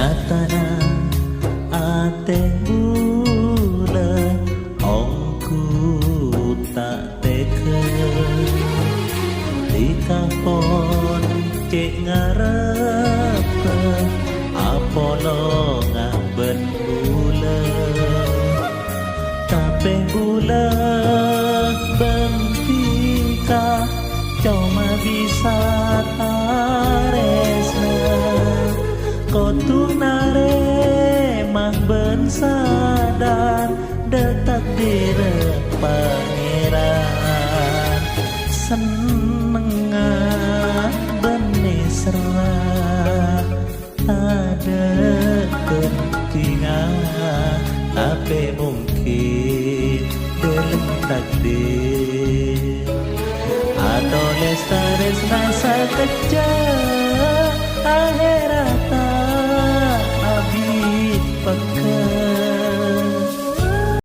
nyatana ate bula ongku tak teke dikapon cek ngarep apolo ngaben bula tapi bula bentika cuma bisa taresna kotu nare mah ben sadar detak dire pangeran senengah benih serah ada ketinggalan tapi mungkin dalam takdir atau lestares rasa kecil akhirat tak habis pakai